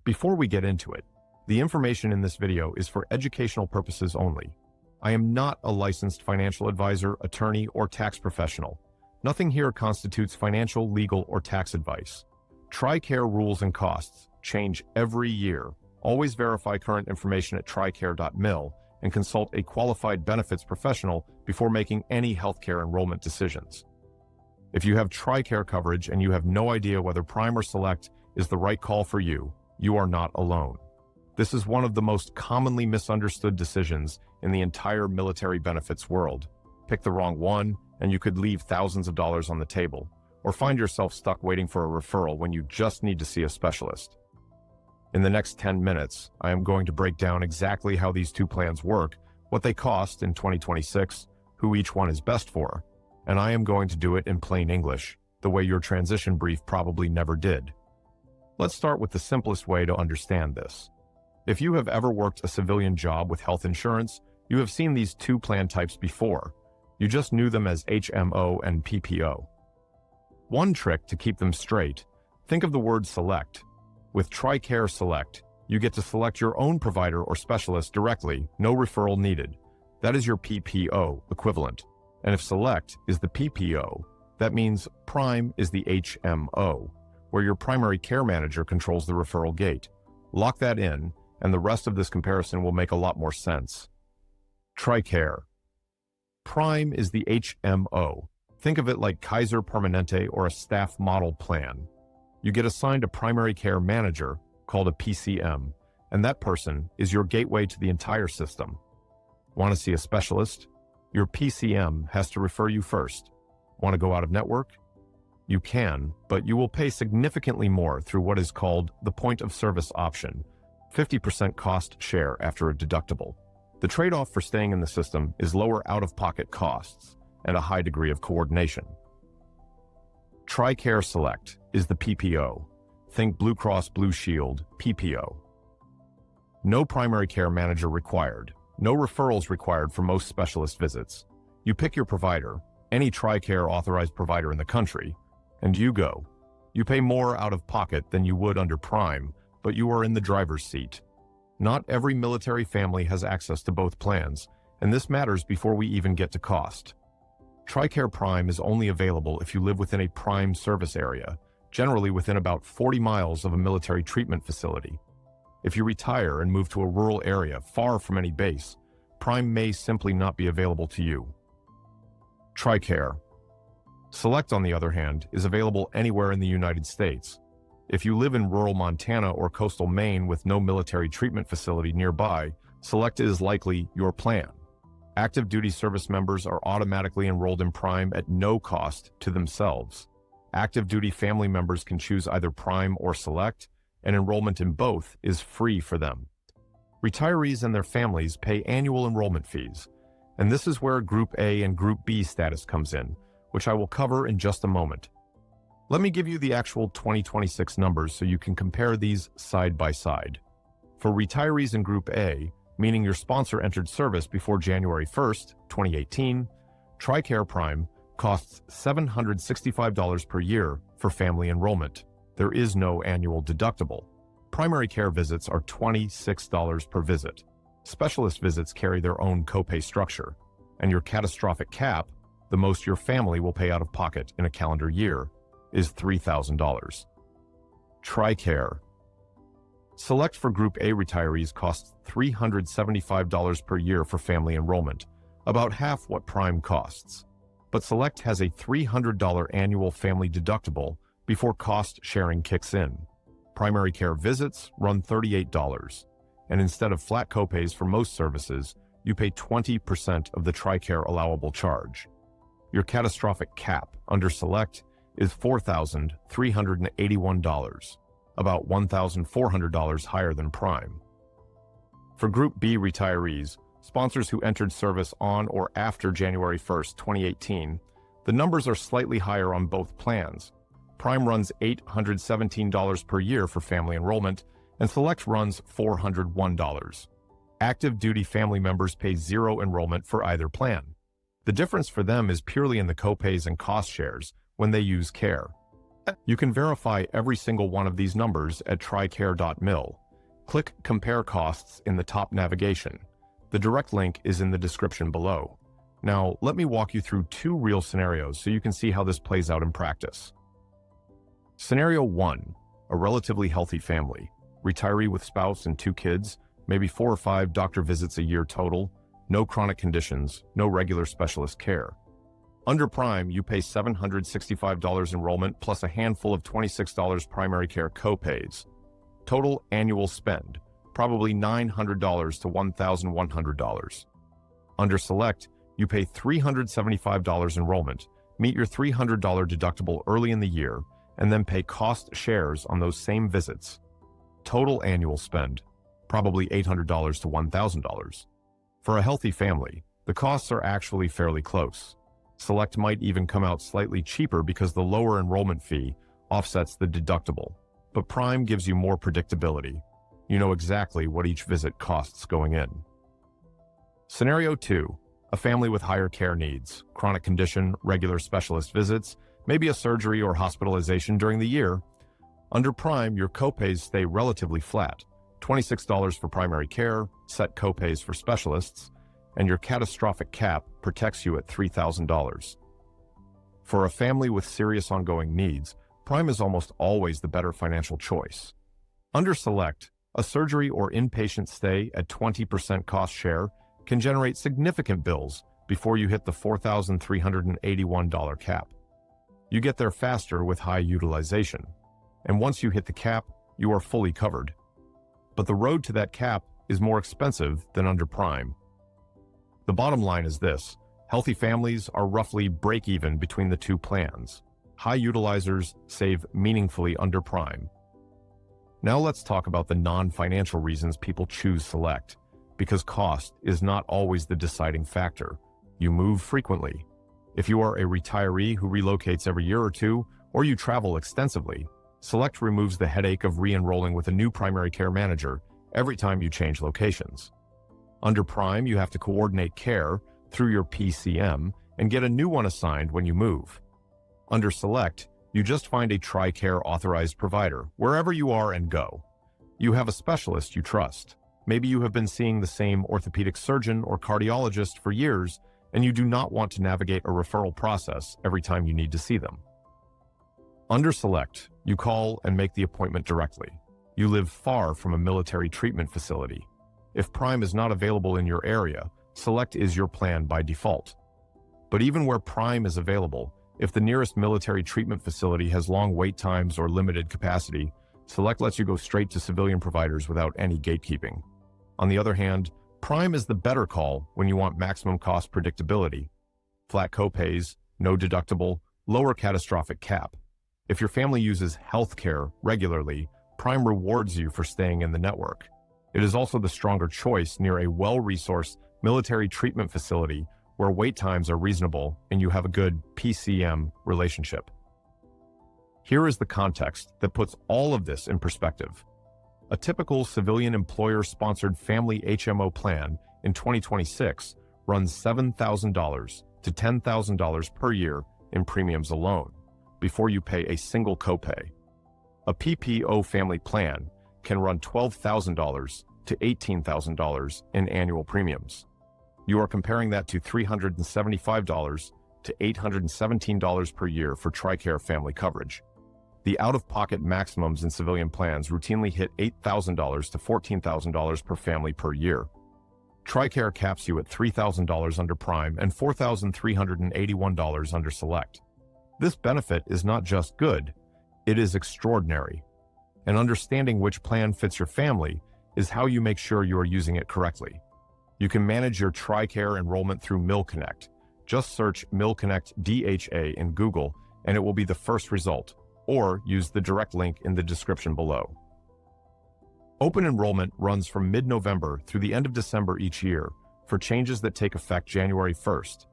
Before we get into it, the information in this video is for educational purposes only. I am not a licensed financial advisor, attorney, or tax professional. Nothing here constitutes financial, legal, or tax advice. TRICARE rules and costs change every year. Always verify current information at tricare.mil and consult a qualified benefits professional before making any healthcare enrollment decisions. If you have TRICARE coverage and you have no idea whether Prime or Select is the right call for you, you are not alone. This is one of the most commonly misunderstood decisions in the entire military benefits world. Pick the wrong one, and you could leave thousands of dollars on the table, or find yourself stuck waiting for a referral when you just need to see a specialist. In the next 10 minutes, I am going to break down exactly how these two plans work, what they cost in 2026, who each one is best for, and I am going to do it in plain English, the way your transition brief probably never did. Let's start with the simplest way to understand this. If you have ever worked a civilian job with health insurance, you have seen these two plan types before. You just knew them as HMO and PPO. One trick to keep them straight, think of the word select. With TRICARE Select, you get to select your own provider or specialist directly, no referral needed. That is your PPO equivalent. And if Select is the PPO, that means Prime is the HMO, where your primary care manager controls the referral gate. Lock that in, and the rest of this comparison will make a lot more sense. TRICARE. Prime is the HMO. Think of it like Kaiser Permanente or a staff model plan. You get assigned a primary care manager, called a PCM, and that person is your gateway to the entire system. Want to see a specialist? Your PCM has to refer you first. Want to go out of network? You can, but you will pay significantly more through what is called the point of service option, 50% cost share after a deductible. The trade-off for staying in the system is lower out-of-pocket costs and a high degree of coordination. TRICARE Select is the PPO. Think Blue Cross Blue Shield, PPO. No primary care manager required. No referrals required for most specialist visits. You pick your provider, any TRICARE authorized provider in the country, and you go. You pay more out of pocket than you would under Prime, but you are in the driver's seat. Not every military family has access to both plans, and this matters before we even get to cost. TRICARE Prime is only available if you live within a Prime service area, generally within about 40 miles of a military treatment facility. If you retire and move to a rural area far from any base, Prime may simply not be available to you. TRICARE. Select, on the other hand, is available anywhere in the United States. If you live in rural Montana or coastal Maine with no military treatment facility nearby, Select is likely your plan. Active duty service members are automatically enrolled in Prime at no cost to themselves. Active duty family members can choose either Prime or Select, and enrollment in both is free for them. Retirees and their families pay annual enrollment fees, and this is where Group A and Group B status comes in, which I will cover in just a moment. Let me give you the actual 2026 numbers so you can compare these side by side. For retirees in Group A, meaning your sponsor entered service before January 1st, 2018, TRICARE Prime costs $765 per year for family enrollment. There is no annual deductible. Primary care visits are $26 per visit. Specialist visits carry their own copay structure, and your catastrophic cap, the most your family will pay out of pocket in a calendar year, is $3,000. TRICARE. Select for Group A retirees costs $375 per year for family enrollment, about half what Prime costs. But Select has a $300 annual family deductible before cost sharing kicks in. Primary care visits run $38, and instead of flat copays for most services, you pay 20% of the TRICARE allowable charge. Your catastrophic cap under Select is $4,381. About $1,400 higher than Prime. For Group B retirees, sponsors who entered service on or after January 1st, 2018, the numbers are slightly higher on both plans. Prime runs $817 per year for family enrollment, and Select runs $401. Active duty family members pay zero enrollment for either plan. The difference for them is purely in the copays and cost shares when they use care. You can verify every single one of these numbers at tricare.mil. Click Compare Costs in the top navigation. The direct link is in the description below. Now, let me walk you through 2 real scenarios so you can see how this plays out in practice. Scenario 1, a relatively healthy family, retiree with spouse and 2 kids, maybe 4 or 5 doctor visits a year total, no chronic conditions, no regular specialist care. Under Prime, you pay $765 enrollment plus a handful of $26 primary care copays. Total annual spend, probably $900 to $1,100. Under Select, you pay $375 enrollment, meet your $300 deductible early in the year, and then pay cost shares on those same visits. Total annual spend, probably $800 to $1,000. For a healthy family, the costs are actually fairly close. Select might even come out slightly cheaper because the lower enrollment fee offsets the deductible, but Prime gives you more predictability. You know exactly what each visit costs going in. Scenario 2, a family with higher care needs, chronic condition, regular specialist visits, maybe a surgery or hospitalization during the year. Under Prime, your copays stay relatively flat, $26 for primary care, set copays for specialists, and your catastrophic cap protects you at $3,000. For a family with serious ongoing needs, Prime is almost always the better financial choice. Under Select, a surgery or inpatient stay at 20% cost share can generate significant bills before you hit the $4,381 cap. You get there faster with high utilization, and once you hit the cap, you are fully covered. But the road to that cap is more expensive than under Prime. The bottom line is this: healthy families are roughly break-even between the 2 plans. High utilizers save meaningfully under Prime. Now let's talk about the non-financial reasons people choose Select, because cost is not always the deciding factor. You move frequently. If you are a retiree who relocates every year or 2, or you travel extensively, Select removes the headache of re-enrolling with a new primary care manager every time you change locations. Under Prime, you have to coordinate care through your PCM and get a new one assigned when you move. Under Select, you just find a TRICARE authorized provider wherever you are and go. You have a specialist you trust. Maybe you have been seeing the same orthopedic surgeon or cardiologist for years, and you do not want to navigate a referral process every time you need to see them. Under Select, you call and make the appointment directly. You live far from a military treatment facility. If Prime is not available in your area, Select is your plan by default. But even where Prime is available, if the nearest military treatment facility has long wait times or limited capacity, Select lets you go straight to civilian providers without any gatekeeping. On the other hand, Prime is the better call when you want maximum cost predictability. Flat copays, no deductible, lower catastrophic cap. If your family uses healthcare regularly, Prime rewards you for staying in the network. It is also the stronger choice near a well-resourced military treatment facility where wait times are reasonable and you have a good PCM relationship. Here is the context that puts all of this in perspective. A typical civilian employer-sponsored family HMO plan in 2026 runs $7,000 to $10,000 per year in premiums alone, before you pay a single copay. A PPO family plan can run $12,000 to $18,000 in annual premiums. You are comparing that to $375 to $817 per year for TRICARE family coverage. The out-of-pocket maximums in civilian plans routinely hit $8,000 to $14,000 per family per year. TRICARE caps you at $3,000 under Prime and $4,381 under Select. This benefit is not just good, it is extraordinary. And understanding which plan fits your family is how you make sure you are using it correctly. You can manage your TRICARE enrollment through MilConnect. Just search MilConnect DHA in Google and it will be the first result, or use the direct link in the description below. Open enrollment runs from mid-November through the end of December each year for changes that take effect January 1st.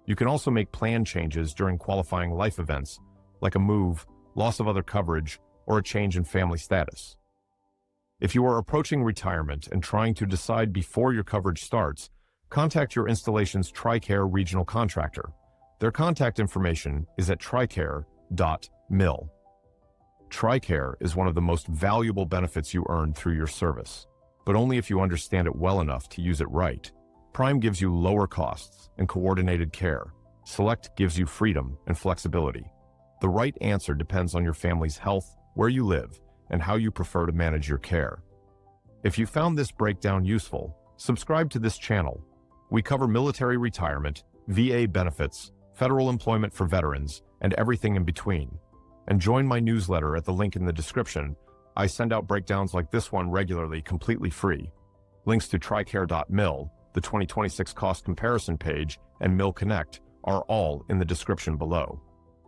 You can also make plan changes during qualifying life events, like a move, loss of other coverage, or a change in family status. If you are approaching retirement and trying to decide before your coverage starts, contact your installation's TRICARE regional contractor. Their contact information is at tricare.mil. TRICARE is one of the most valuable benefits you earn through your service, but only if you understand it well enough to use it right. Prime gives you lower costs and coordinated care. Select gives you freedom and flexibility. The right answer depends on your family's health, where you live, and how you prefer to manage your care. If you found this breakdown useful, subscribe to this channel. We cover military retirement, VA benefits, federal employment for veterans, and everything in between. And join my newsletter at the link in the description. I send out breakdowns like this one regularly, completely free. Links to TRICARE.mil, the 2026 cost comparison page, and Mil Connect are all in the description below.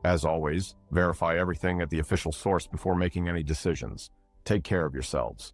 As always, verify everything at the official source before making any decisions. Take care of yourselves.